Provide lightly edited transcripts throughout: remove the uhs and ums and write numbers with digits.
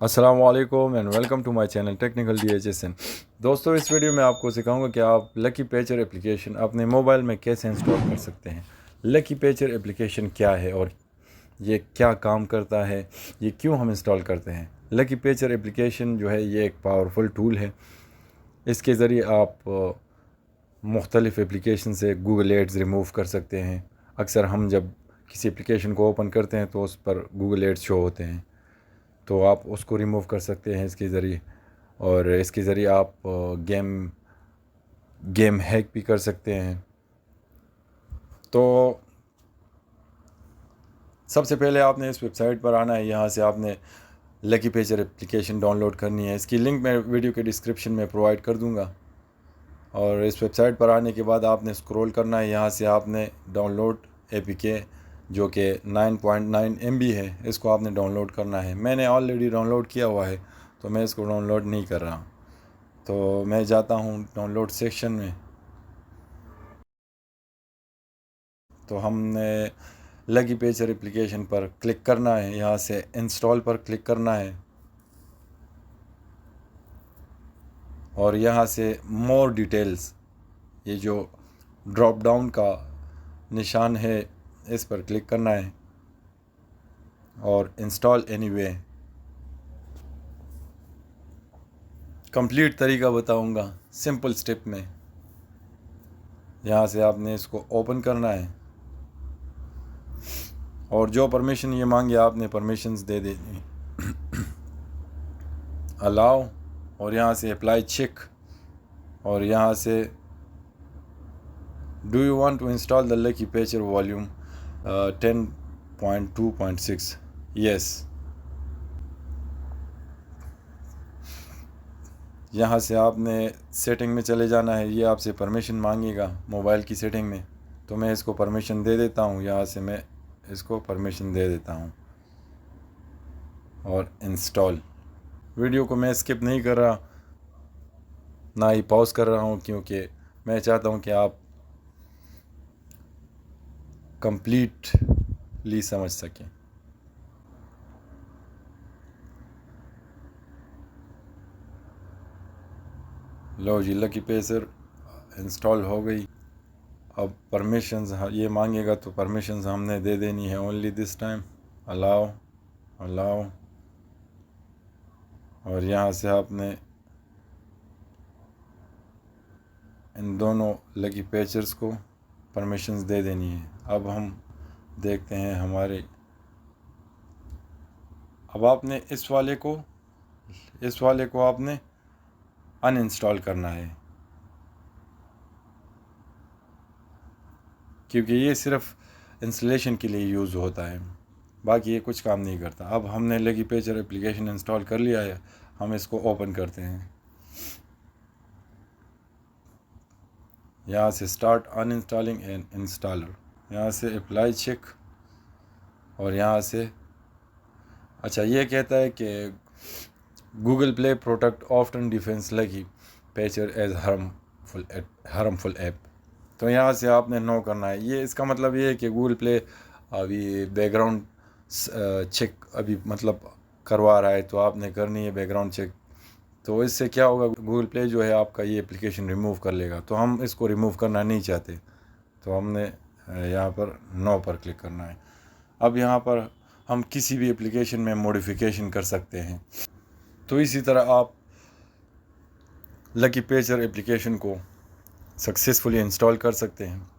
अस्सलामुअलैकुम and welcome to my channel technical DHSN। दोस्तों, इस वीडियो में आपको सिखाऊंगा कि आप लकी पेचर एप्लीकेशन अपने मोबाइल में कैसे इंस्टॉल कर सकते हैं। लकी पेचर एप्लीकेशन क्या है और ये क्या काम करता है, ये क्यों हम इंस्टॉल करते हैं। लकी पेचर एप्लीकेशन जो है ये एक पावरफुल टूल है। इसके ज़रिए आप मुख्तलिफ़ एप्लीकेशन से गूगल एड्स रिमूव कर सकते हैं। अक्सर हम जब किसी एप्लीकेशन को ओपन करते हैं तो उस पर गूगल एड्स शो होते हैं, तो आप उसको रिमूव कर सकते हैं इसके ज़रिए। और इसके ज़रिए आप गेम हैक भी कर सकते हैं। तो सबसे पहले आपने इस वेबसाइट पर आना है। यहाँ से आपने लकी पेचर एप्लीकेशन डाउनलोड करनी है। इसकी लिंक मैं वीडियो के डिस्क्रिप्शन में प्रोवाइड कर दूँगा। और इस वेबसाइट पर आने के बाद आपने स्क्रॉल करना है। यहाँ से आपने डाउनलोड APK जो कि 9.9 MB है, इसको आपने डाउनलोड करना है। मैंने ऑलरेडी डाउनलोड किया हुआ है तो मैं इसको डाउनलोड नहीं कर रहा। तो मैं जाता हूँ डाउनलोड सेक्शन में। तो हमने लकी पेचर एप्लीकेशन पर क्लिक करना है। यहाँ से इंस्टॉल पर क्लिक करना है और यहाँ से मोर डिटेल्स, ये जो ड्रॉप डाउन का निशान है, इस पर क्लिक करना है और इंस्टॉल एनीवे। कंप्लीट तरीका बताऊंगा सिंपल स्टेप में। यहाँ से आपने इसको ओपन करना है और जो परमिशन ये मांगे आपने परमिशंस दे देनी, अलाउ, और यहाँ से अप्लाई चेक, और यहाँ से do you want to install the Lucky Patcher volume 10.2.6, yes. यहाँ से आपने सेटिंग में चले जाना है। ये आपसे परमिशन मांगेगा मोबाइल की सेटिंग में, तो मैं इसको परमिशन दे देता हूँ। यहाँ से मैं इसको परमिशन दे देता हूँ और इंस्टॉल। वीडियो को मैं स्किप नहीं कर रहा, ना ही पॉज कर रहा हूँ, क्योंकि मैं चाहता हूँ कि आप कंप्लीटली समझ सकें। लो जी, लकी पेचर इंस्टॉल हो गई। अब परमिशंस ये मांगेगा तो परमिशंस हमने दे देनी है। Only this time allow, allow, और यहाँ से आपने इन दोनों लकी पेचर्स को परमिशंस दे देनी है। अब हम देखते हैं हमारे, अब आपने इस वाले को आपने अनइंस्टॉल करना है, क्योंकि ये सिर्फ इंस्टॉलेशन के लिए यूज़ होता है, बाकी ये कुछ काम नहीं करता। अब हमने लकी पेचर एप्लीकेशन इंस्टॉल कर लिया है, हम इसको ओपन करते हैं। यहाँ से स्टार्ट अनइंस्टॉलिंग एंड इंस्टॉलर, यहाँ से अप्लाई चेक, और यहाँ से अच्छा ये कहता है कि Google Play Protect often defence Lucky Patcher as harmful app. तो यहाँ से आपने नो करना है। ये इसका मतलब ये है कि गूगल प्ले अभी बैकग्राउंड चेक अभी मतलब करवा रहा है, तो आपने करनी है बैकग्राउंड चेक। तो इससे क्या होगा, गूगल प्ले जो है आपका ये एप्लीकेशन रिमूव कर लेगा। तो हम इसको रिमूव करना नहीं चाहते, तो हमने यहाँ पर नो पर क्लिक करना है। अब यहाँ पर हम किसी भी एप्लीकेशन में मॉडिफिकेशन कर सकते हैं। तो इसी तरह आप लकी पेचर एप्लीकेशन को सक्सेसफुली इंस्टॉल कर सकते हैं।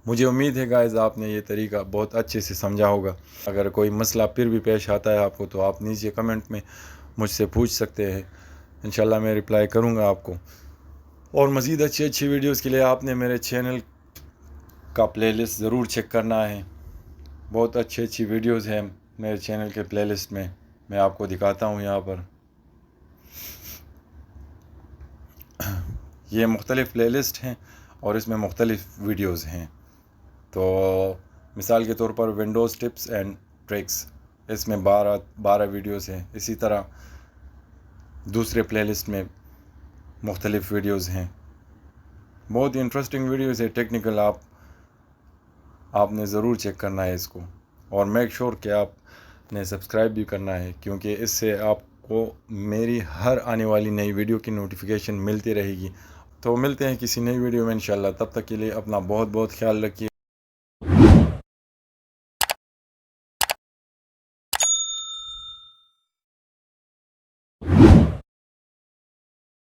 मुझे उम्मीद है गाइस आपने ये तरीका बहुत अच्छे से समझा होगा। अगर कोई मसला फिर भी पेश आता है आपको, तो आप नीचे कमेंट में मुझसे पूछ सकते हैं। इंशाल्लाह मैं रिप्लाई करूँगा आपको। और मज़ीद अच्छी अच्छी वीडियोस के लिए आपने मेरे चैनल का प्लेलिस्ट ज़रूर चेक करना है। बहुत अच्छी अच्छी वीडियोस हैं मेरे चैनल के प्लेलिस्ट में, मैं आपको दिखाता हूँ। यहाँ पर ये मुख्तलिफ़ प्लेलिस्ट हैं और इसमें मुख्तलिफ़ वीडियोस हैं। तो मिसाल के तौर पर विंडोज़ टिप्स एंड ट्रिक्स, इसमें 12 वीडियोस हैं। इसी तरह दूसरे प्लेलिस्ट में मुख्तलिफ़ वीडियोस हैं। बहुत ही इंटरेस्टिंग वीडियोस है टेक्निकल, आपने ज़रूर चेक करना है इसको। और मेक श्योर कि आप ने सब्सक्राइब भी करना है, क्योंकि इससे आपको मेरी हर आने वाली नई वीडियो की नोटिफिकेशन मिलती रहेगी। तो मिलते हैं किसी नई वीडियो में इंशाल्लाह। तब तक के लिए अपना बहुत बहुत ख्याल रखिए।